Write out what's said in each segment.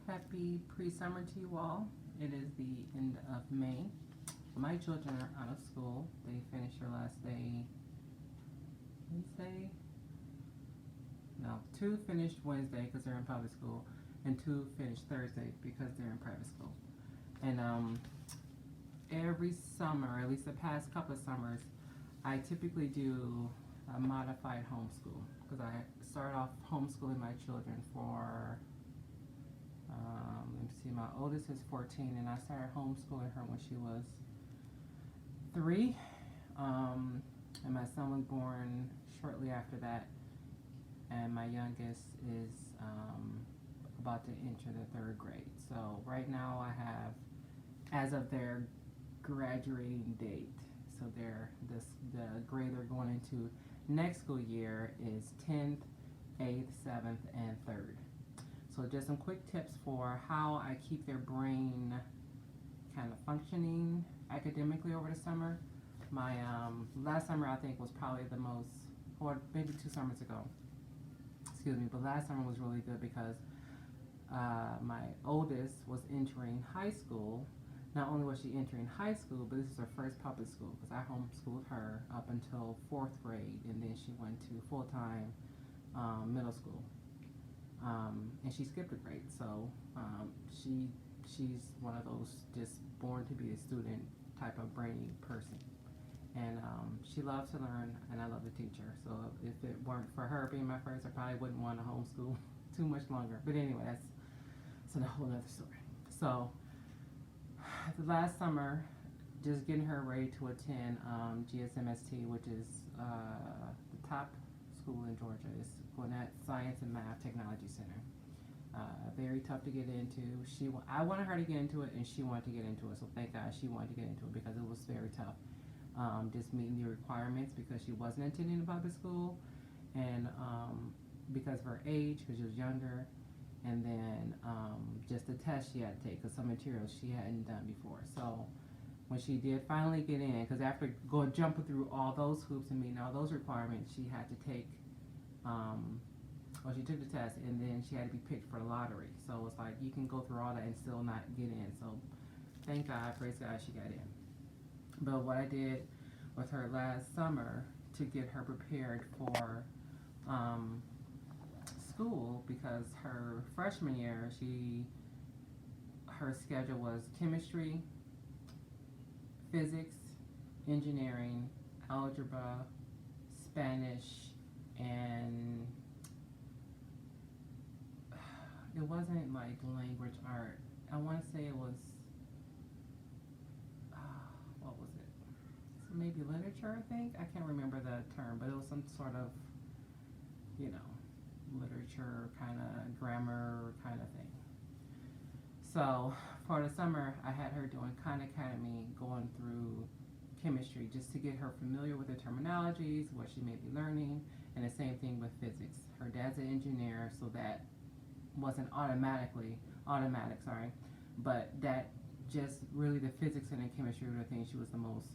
Happy pre-summer to you all. It is the end of May. My children are out of school. They finished their last day Wednesday. No, two finished Wednesday because they're in public school, and two finished Thursday because they're in private school. And every summer, at least the past couple of summers, I typically do a modified homeschool because I start off homeschooling my children for let me see, my oldest is 14, and I started homeschooling her when she was 3. And my son was born shortly after that, and my youngest is about to enter the 3rd grade. So right now I have, as of their graduating date, so the grade they're going into next school year is 10th, 8th, 7th, and 3rd. So just some quick tips for how I keep their brain kind of functioning academically over the summer. My last summer I think was probably the most, or maybe 2 summers ago, excuse me, but last summer was really good because my oldest was entering high school. Not only was she entering high school, but this is her first public school because I homeschooled her up until 4th grade, and then she went to full-time middle school. And she skipped a grade, so she's one of those just born to be a student type of brainy person. And she loves to learn, and I love to teach her. So if it weren't for her being my first, I probably wouldn't want to homeschool too much longer. But anyway, that's a whole other story. So the last summer, just getting her ready to attend GSMST, which is the top school in Georgia. It's Gwinnett Science and Math Technology Center. Very tough to get into. I wanted her to get into it, and she wanted to get into it. So thank God she wanted to get into it because it was very tough. Just meeting the requirements because she wasn't attending a public school, and because of her age, because she was younger, and then just the test she had to take because some materials she hadn't done before. So when she did finally get in, because after jumping through all those hoops and meeting all those requirements, she had to take she took the test, and then she had to be picked for the lottery. So it's like you can go through all that and still not get in. So thank God, praise God, she got in. But what I did with her last summer to get her prepared for school, because her freshman year, her schedule was chemistry, physics, engineering, algebra, Spanish, and it wasn't like language art. I want to say it was, what was it? So maybe literature, I think. I can't remember the term, but it was some sort of, literature kind of grammar kind of thing. So for the summer, I had her doing Khan Academy, going through chemistry just to get her familiar with the terminologies, what she may be learning, and the same thing with physics. Her dad's an engineer, so that wasn't automatic, but that just really the physics and the chemistry were the things she was the most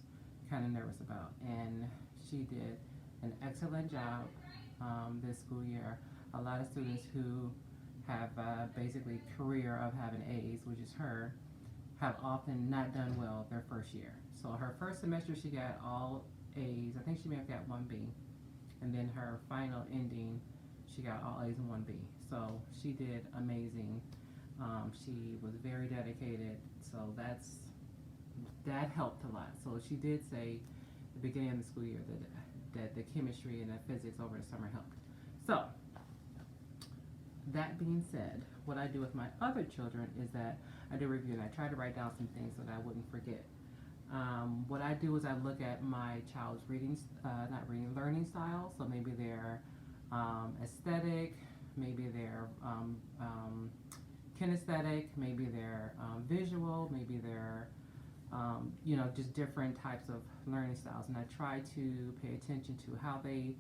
kind of nervous about, and she did an excellent job this school year. A lot of students who have basically career of having A's, which is her, have often not done well their first year. So her first semester she got all A's. I think she may have got 1 B, and then her final ending she got all A's and 1 B. So she did amazing. She was very dedicated, so that helped a lot. So she did say at the beginning of the school year that the chemistry and the physics over the summer helped. So that being said, what I do with my other children is that I do review, and I try to write down some things so that I wouldn't forget. What I do is I look at my child's learning style. So maybe their aesthetic, maybe their kinesthetic, maybe their visual, maybe their just different types of learning styles, and I try to pay attention to how they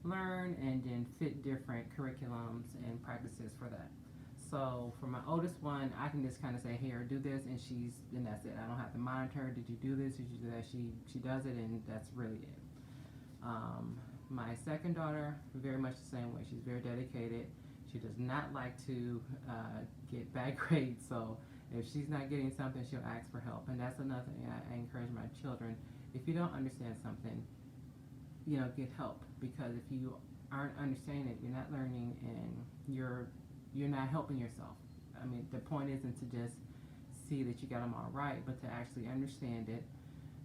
learn and then fit different curriculums and practices for that. So for my oldest one, I can just kind of say, here, do this, and that's it. I don't have to monitor her. Did you do this? Did you do that? She does it, and that's really it. My second daughter, very much the same way. She's very dedicated. She does not like to get bad grades. So if she's not getting something, she'll ask for help. And that's another thing I encourage my children. If you don't understand something, get help, because if you aren't understanding it, you're not learning, and you're not helping yourself. I mean, the point isn't to just see that you got them all right, but to actually understand it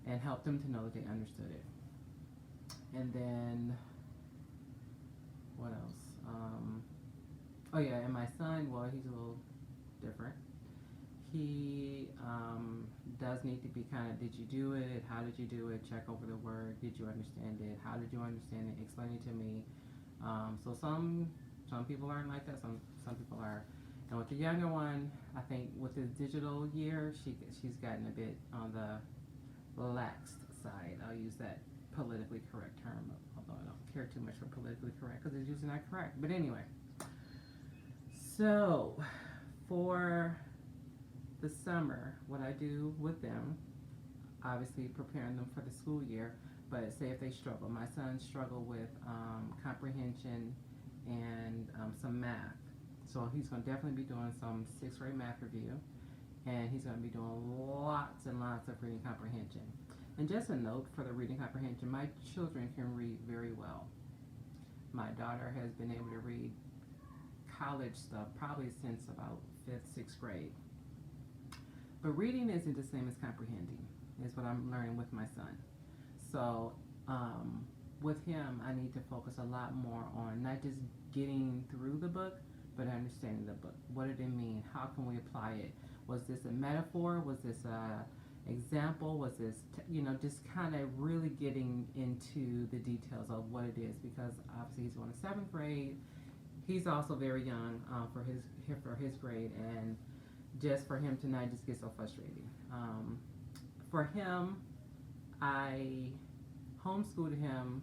and help them to know that they understood it. And then what else? Oh yeah, and my son, well, he's a little different. He does need to be kind of, did you do it? How did you do it? Check over the word. Did you understand it? How did you understand it? Explain it to me. So some people aren't like that. Some people are. And with the younger one, I think with the digital year, she's gotten a bit on the relaxed side. I'll use that politically correct term, although I don't care too much for politically correct because it's usually not correct. But anyway, so for the summer, what I do with them, obviously preparing them for the school year, but say if they struggle. My son struggled with comprehension and some math. So he's going to definitely be doing some 6th grade math review, and he's going to be doing lots and lots of reading comprehension. And just a note for the reading comprehension, my children can read very well. My daughter has been able to read college stuff probably since about 5th, 6th grade. But reading isn't the same as comprehending, is what I'm learning with my son. So with him, I need to focus a lot more on not just getting through the book, but understanding the book. What did it mean? How can we apply it? Was this a metaphor? Was this a example? Was this, just kind of really getting into the details of what it is, because obviously he's going to 7th grade. He's also very young for his grade, and just for him to not just get so frustrated. For him, I homeschooled him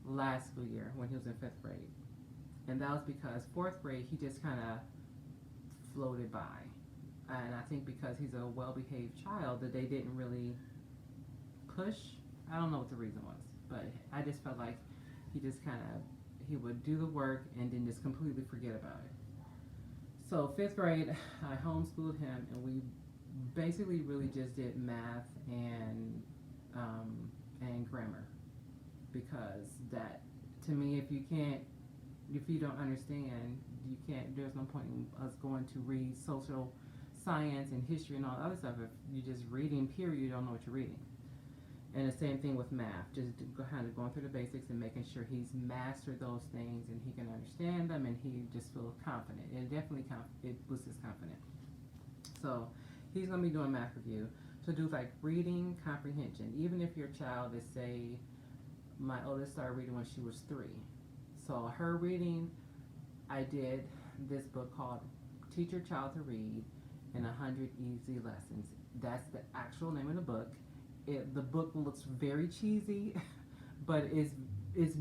last school year when he was in 5th grade. And that was because 4th grade, he just kind of floated by. And I think because he's a well-behaved child, that they didn't really push. I don't know what the reason was, but I just felt like he just he would do the work and then just completely forget about it. So 5th grade, I homeschooled him, and we basically really just did math and grammar, because that, to me, if you don't understand, you can't. There's no point in us going to read social science and history and all the other stuff if you're just reading. Period, you don't know what you're reading. And the same thing with math, just kind of going through the basics and making sure he's mastered those things and he can understand them, and he just feels confident. It definitely it boosts his confidence. So he's going to be doing math review. So do like reading comprehension. Even if your child is, say, my oldest started reading when she was 3. So her reading, I did this book called Teach Your Child to Read in 100 Easy Lessons. That's the actual name of the book. The book looks very cheesy, but is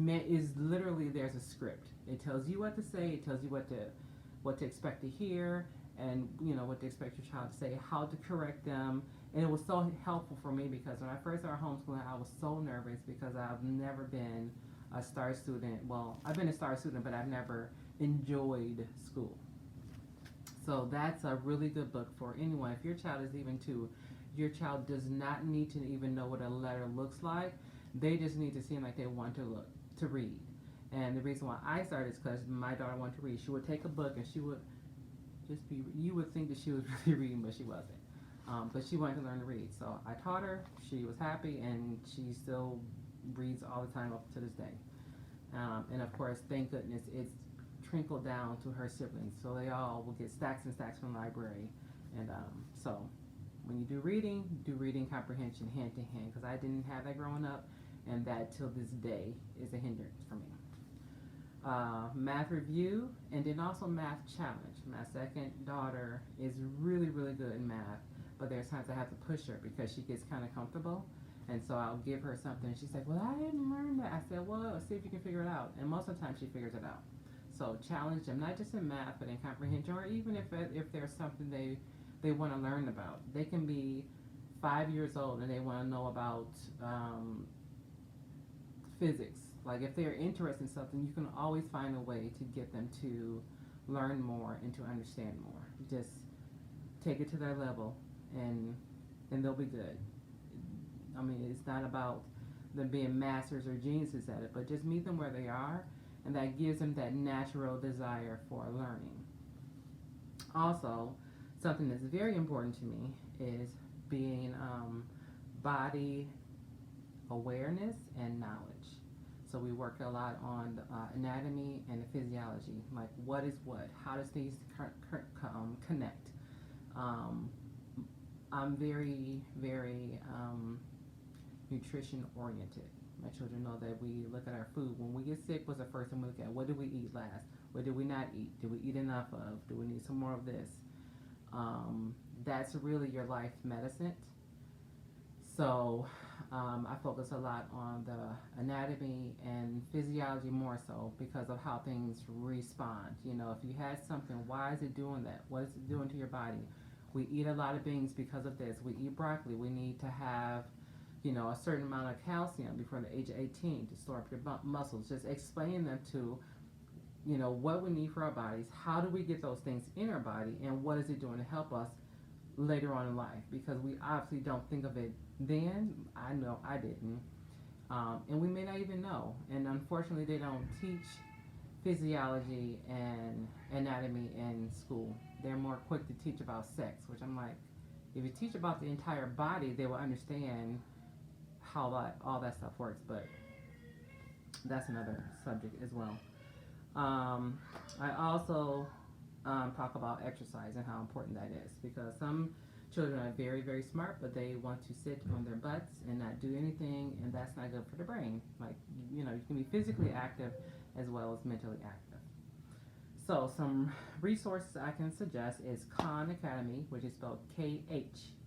literally, there's a script. It tells you what to say. It tells you what to expect to hear, and what to expect your child to say, how to correct them. And it was so helpful for me, because when I first started homeschooling, I was so nervous because I've never been a STAR student. Well, I've been a STAR student, but I've never enjoyed school. So that's a really good book for anyone. If your child is even 2, your child does not need to even know what a letter looks like. They just need to seem like they want to read. And the reason why I started is because my daughter wanted to read. She would take a book and she would just be, you would think that she was really reading, but she wasn't. But she wanted to learn to read. So I taught her, she was happy, and she still reads all the time up to this day. And of course, thank goodness, it's trickled down to her siblings. So they all will get stacks and stacks from the library. And so when you do reading comprehension hand to hand, because I didn't have that growing up, and that till this day is a hindrance for me. Math review, and then also math challenge. My second daughter is really, really good in math, but there's times I have to push her because she gets kind of comfortable, and so I'll give her something, and she's like, well, I didn't learn that. I said, well, see if you can figure it out, and most of the time she figures it out. So challenge them, not just in math, but in comprehension, or even if there's something they want to learn about. They can be 5 years old and they want to know about physics. Like if they're interested in something, you can always find a way to get them to learn more and to understand more. Just take it to their level, and they'll be good. I mean, it's not about them being masters or geniuses at it, but just meet them where they are, and that gives them that natural desire for learning. Also, something that's very important to me is being body awareness and knowledge. So we work a lot on the anatomy and the physiology, like what is what, how does these connect. Um, I'm very, very nutrition oriented. My children know that we look at our food. When we get sick, what's the first thing we look at? What did we eat last? What did we not eat? Did we eat enough of? Do we need some more of this? That's really your life medicine. So I focus a lot on the anatomy and physiology more so because of how things respond. You know, if you had something, why is it doing that? What is it doing to your body? We eat a lot of beans because of this. We eat broccoli. We need to have, you know, a certain amount of calcium before the age of 18 to store up your muscles. Just explain them to, you know, what we need for our bodies. How do we get those things in our body, and what is it doing to help us later on in life? Because we obviously don't think of it then. I know I didn't. And we may not even know. And unfortunately, they don't teach physiology and anatomy in school. They're more quick to teach about sex, which I'm like, if you teach about the entire body, they will understand how all that stuff works. But that's another subject as well. I also talk about exercise and how important that is, because some children are very, very smart, but they want to sit on their butts and not do anything, and that's not good for the brain. Like, you know, you can be physically active as well as mentally active. So some resources I can suggest is Khan Academy, which is spelled Khan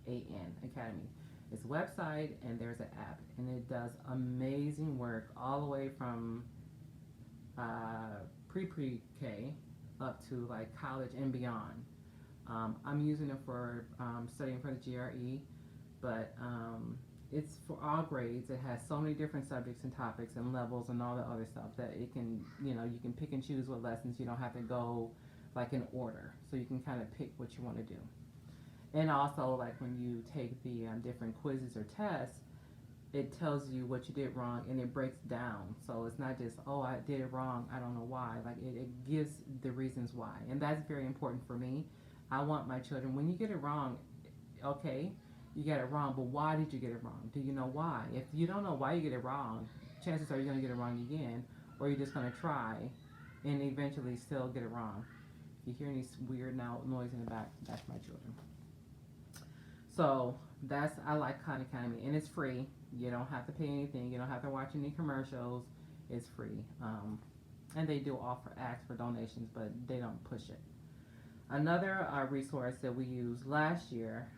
Academy. It's a website, and there's an app, and it does amazing work all the way from pre-K up to like college and beyond. I'm using it for studying for the GRE, but it's for all grades. It has so many different subjects and topics and levels and all the other stuff that it can, you know, you can pick and choose what lessons. You don't have to go like in order, so you can kind of pick what you want to do. And also, like when you take the different quizzes or tests, it tells you what you did wrong, and it breaks down. So it's not just, oh, I did it wrong, I don't know why. Like it gives the reasons why, and that's very important for me. I want my children, when you get it wrong, okay, you get it wrong, but why did you get it wrong? Do you know why? If you don't know why you get it wrong, chances are you're going to get it wrong again, or you're just going to try and eventually still get it wrong. If you hear any weird noise in the back, that's my children. So I like Khan Academy, and it's free. You don't have to pay anything. You don't have to watch any commercials. It's free. And they do ask for donations, but they don't push it. Another resource that we used last year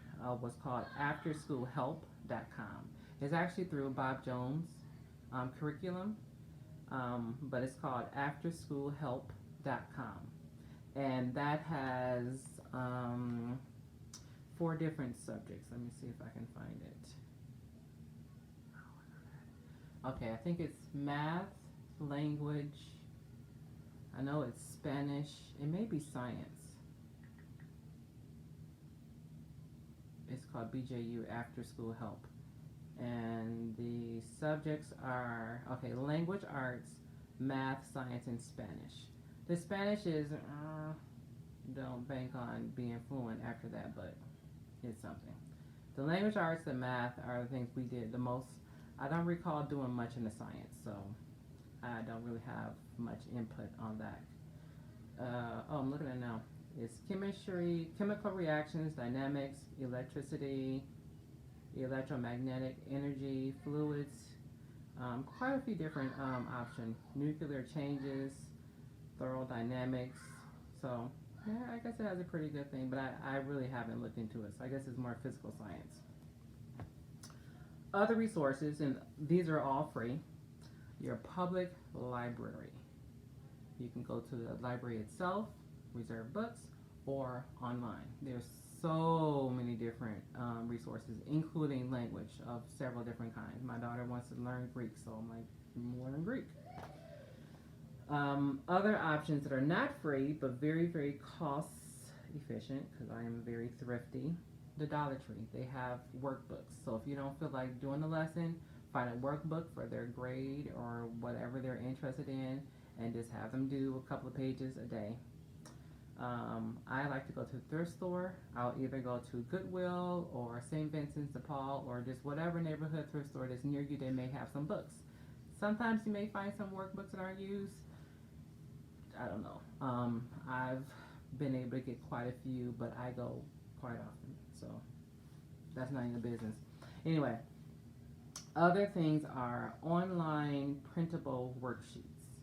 was called AfterSchoolHelp.com. It's actually through Bob Jones' curriculum, but it's called AfterSchoolHelp.com. And that has 4 different subjects. Let me see if I can find it. Okay, I think it's math, language, I know it's Spanish, it may be science. It's called BJU After School Help. And the subjects are, okay, language arts, math, science, and Spanish. The Spanish is, don't bank on being fluent after that, but it's something. The language arts and math are the things we did the most. I don't recall doing much in the science, so I don't really have much input on that. I'm looking at it now. It's chemistry, chemical reactions, dynamics, electricity, electromagnetic energy, fluids, quite a few different options. Nuclear changes, thermodynamics. So yeah, I guess it has a pretty good thing, but I really haven't looked into it. So I guess it's more physical science. Other resources, and these are all free. Your public library. You can go to the library itself, reserve books, or online. There's so many different resources, including language of several different kinds. My daughter wants to learn Greek, so I'm like, learn Greek. Other options that are not free but very, very cost efficient, because I am very thrifty, the Dollar Tree. They have workbooks. So if you don't feel like doing the lesson, find a workbook for their grade or whatever they're interested in and just have them do a couple of pages a day. I like to go to the thrift store. I'll either go to Goodwill or St. Vincent's de Paul or just whatever neighborhood thrift store that's near you. They may have some books. Sometimes you may find some workbooks that aren't used. I don't know. I've been able to get quite a few, but I go quite often, so that's not in the business. Anyway, other things are online printable worksheets.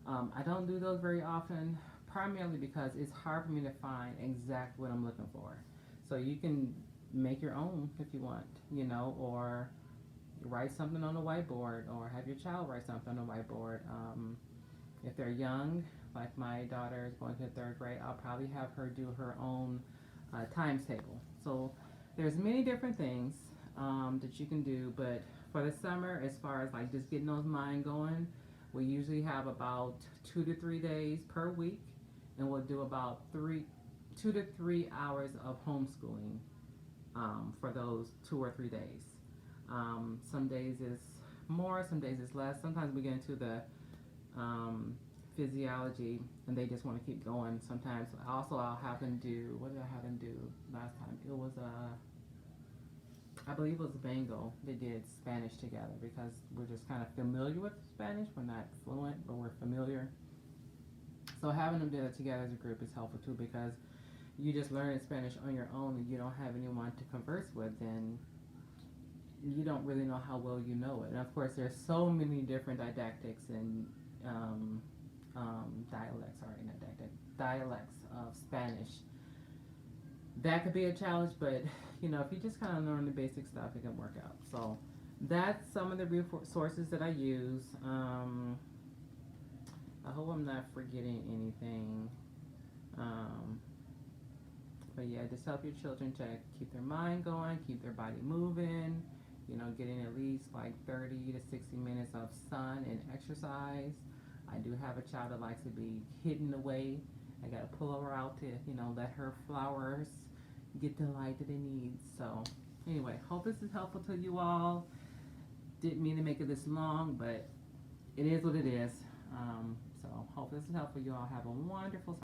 I don't do those very often, primarily because it's hard for me to find exactly what I'm looking for. So you can make your own if you want, or write something on a whiteboard, or have your child write something on a whiteboard. If they're young, like my daughter is going to third grade, I'll probably have her do her own times table. So there's many different things that you can do, but for the summer, as far as like just getting those mind going, we usually have about 2 to 3 days per week, and we'll do about 2 to 3 hours of homeschooling for those 2 or 3 days. Some days is more, some days is less. Sometimes we get into the physiology and they just want to keep going. Sometimes also I'll have them do, what did I have them do last time? It was I believe it was Bengal. They did Spanish together because we're just kind of familiar with Spanish. We're not fluent, but we're familiar. So having them do it together as a group is helpful too, because you just learn Spanish on your own and you don't have anyone to converse with, then you don't really know how well you know it. And of course, there's so many different didactics and dialects of Spanish. That could be a challenge, but if you just kind of learn the basic stuff, it can work out. So that's some of the resources that I use. I hope I'm not forgetting anything. But yeah, just help your children to keep their mind going, keep their body moving, getting at least like 30 to 60 minutes of sun and exercise. I do have a child that likes to be hidden away. I got to pull her out to, let her flowers get the light that it needs. So anyway, hope this is helpful to you all. Didn't mean to make it this long, but it is what it is. So hope this is helpful. You all have a wonderful